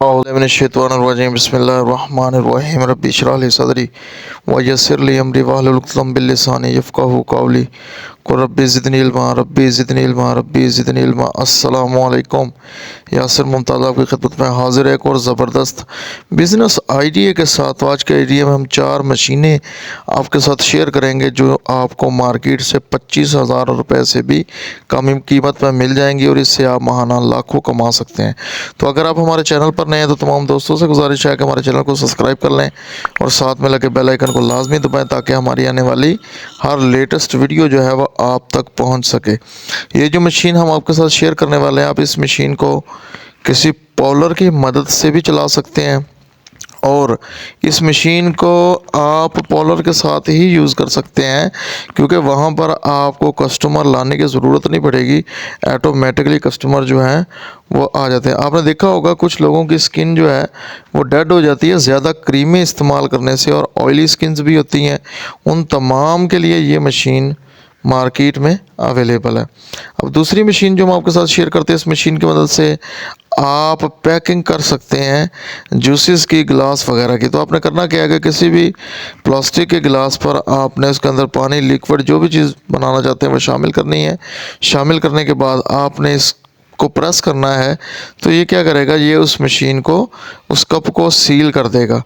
औज़ुबिल्लाहिमिनश्शैतानिर्रजीम बिस्मिल्लाहिर्रहमानिर्रहीम रब्बि इश्रह ली सदरी व यस्सिर ली अमरी वहलुल उक़दम मिन लिसानी यफ़क़हू क़ौली क़ुल रब्बि ज़िदनी इल्मा। अस्सलामु अलैकुम। यासिर मुमताज़ आपकी खिदमत में हाज़िर है एक और ज़बरदस्त बिज़नेस आइडिया के साथ। आज के आइडिया में हम 4 मशीनें आपके साथ शेयर करेंगे जो आपको मार्केट से 25,000 रुपये से भी कम कीमत में मिल जाएंगी और इससे आप महाना लाखों कमा सकते हैं। तो अगर आप हमारे चैनल पर नए हैं तो तमाम दोस्तों से गुजारिश है कि हमारे चैनल को सब्सक्राइब कर लें और साथ में लगे बेल आइकन को लाजमी दबाएं ताकि हमारी आने वाली हर लेटेस्ट वीडियो जो है वह आप तक पहुंच सके। ये जो मशीन हम आपके साथ शेयर करने वाले हैं, आप इस मशीन को किसी पॉलर की मदद से भी चला सकते हैं और इस मशीन को आप पॉलर के साथ ही यूज़ कर सकते हैं क्योंकि वहाँ पर आपको कस्टमर लाने की ज़रूरत नहीं पड़ेगी। ऑटोमेटिकली कस्टमर जो हैं वो आ जाते हैं। आपने देखा होगा कुछ लोगों की स्किन जो है वो डेड हो जाती है ज़्यादा क्रीमें इस्तेमाल करने से और ऑयली स्किन्स भी होती हैं। उन तमाम के लिए ये मशीन मार्केट में अवेलेबल है। अब दूसरी मशीन जो हम आपके साथ शेयर करते हैं, इस मशीन की मदद से आप पैकिंग कर सकते हैं जूसेस की, गिलास वगैरह की। तो आपने करना क्या है कि किसी भी प्लास्टिक के गिलास पर आपने उसके अंदर पानी, लिक्विड, जो भी चीज़ बनाना चाहते हैं वो शामिल करनी है। शामिल करने के बाद आपने को प्रेस करना है तो ये क्या करेगा, ये उस मशीन को, उस कप को सील कर देगा।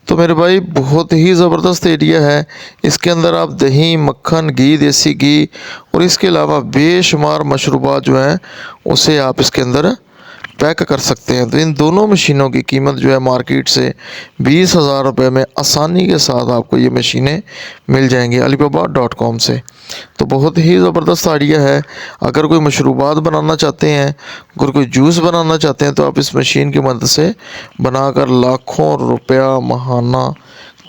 तो मेरे भाई बहुत ही ज़बरदस्त आइडिया है। इसके अंदर आप दही, मक्खन, घी, देसी घी और इसके अलावा बेशुमार मशरूबात जो हैं उसे आप इसके अंदर पैक कर सकते हैं। तो इन दोनों मशीनों की कीमत जो है मार्केट से 20,000 रुपये में आसानी के साथ आपको ये मशीनें मिल जाएंगी alibaba.com से। तो बहुत ही ज़बरदस्त आइडिया है। अगर कोई मशरूबात बनाना चाहते हैं, अगर कोई जूस बनाना चाहते हैं तो आप इस मशीन की मदद से बनाकर लाखों रुपया महाना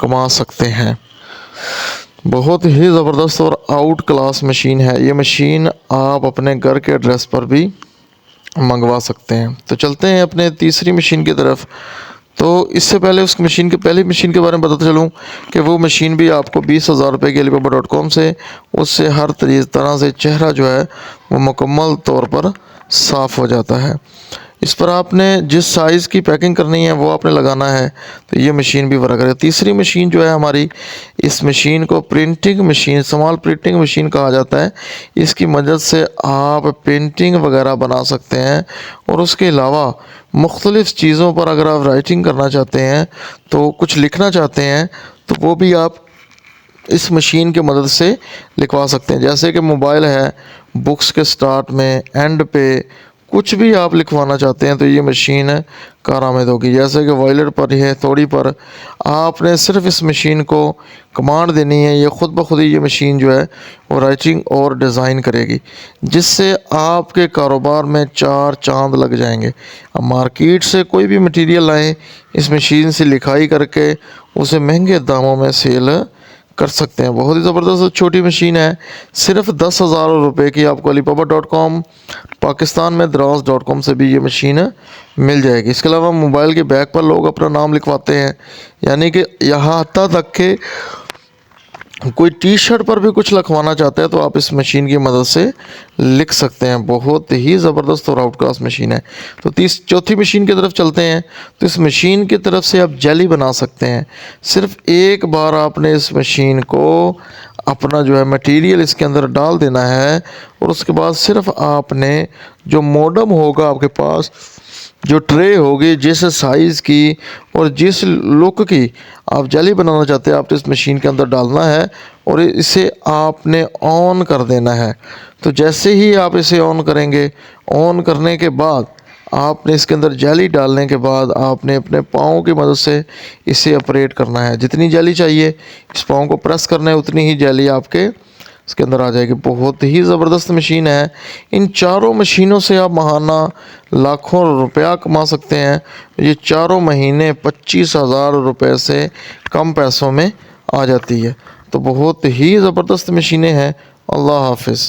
कमा सकते हैं। बहुत ही ज़बरदस्त और आउट क्लास मशीन है। ये मशीन आप अपने घर के एड्रेस पर भी मंगवा सकते हैं। तो चलते हैं अपने तीसरी मशीन की तरफ। तो इससे पहले उस मशीन के पहली मशीन के बारे में बताता चलूँ कि वो मशीन भी आपको 20,000 रुपये की alibaba.com से, उससे हर तरह से चेहरा जो है वो मुकम्मल तौर पर साफ़ हो जाता है। इस पर आपने जिस साइज़ की पैकिंग करनी है वो आपने लगाना है। तो ये मशीन भी वर्क करेगा। तीसरी मशीन जो है हमारी, इस मशीन को printing machine, small printing machine कहा जाता है। इसकी मदद से आप पेंटिंग वगैरह बना सकते हैं और उसके अलावा मुख्तलिफ़ चीज़ों पर अगर आप राइटिंग करना चाहते हैं, तो कुछ लिखना चाहते हैं, तो वो भी आप इस मशीन की मदद से लिखवा सकते हैं। जैसे कि मोबाइल है, बुक्स के स्टार्ट में, एंड पे कुछ भी आप लिखवाना चाहते हैं तो ये मशीन कारआमद होगी। जैसे कि वॉयलेट पर है, थोड़ी पर आपने सिर्फ इस मशीन को कमांड देनी है, ये ख़ुद ब खुद ही ये मशीन जो है वो राइटिंग और डिज़ाइन करेगी, जिससे आपके कारोबार में 4 चांद लग जाएंगे। अब मार्केट से कोई भी मटेरियल लाएं, इस मशीन से लिखाई करके उसे महंगे दामों में सेल कर सकते हैं। बहुत ही ज़बरदस्त छोटी मशीन है। सिर्फ 10,000 रुपये की आपको alibaba.com, पाकिस्तान में दराज.com से भी ये मशीन मिल जाएगी। इसके अलावा मोबाइल के बैक पर लोग अपना नाम लिखवाते हैं, यानी कि यहाँ तक कि कोई टी शर्ट पर भी कुछ लिखवाना चाहते हैं तो आप इस मशीन की मदद से लिख सकते हैं। बहुत ही ज़बरदस्त और आउट क्लास मशीन है। तो चौथी मशीन की तरफ चलते हैं। तो इस मशीन की तरफ से आप जेली बना सकते हैं। सिर्फ एक बार आपने इस मशीन को अपना जो है मटेरियल इसके अंदर डाल देना है और उसके बाद सिर्फ आपने जो मॉडम होगा आपके पास, जो ट्रे होगी, जिस साइज़ की और जिस लुक की आप जेली बनाना चाहते हैं, आप इस मशीन के अंदर डालना है और इसे आपने ऑन कर देना है। तो जैसे ही आप इसे ऑन करेंगे, ऑन करने के बाद आपने इसके अंदर जेली डालने के बाद आपने अपने पाँव की मदद से इसे ऑपरेट करना है। जितनी जेली चाहिए इस पाँव को प्रेस करना है, उतनी ही जेली आपके इसके अंदर आ जाएगी। बहुत ही ज़बरदस्त मशीन है। इन चारों मशीनों से आप महाना लाखों रुपया कमा सकते हैं। ये चारों महीने 25,000 रुपये से कम पैसों में आ जाती है। तो बहुत ही ज़बरदस्त मशीनें हैं। अल्लाह हाफिज़।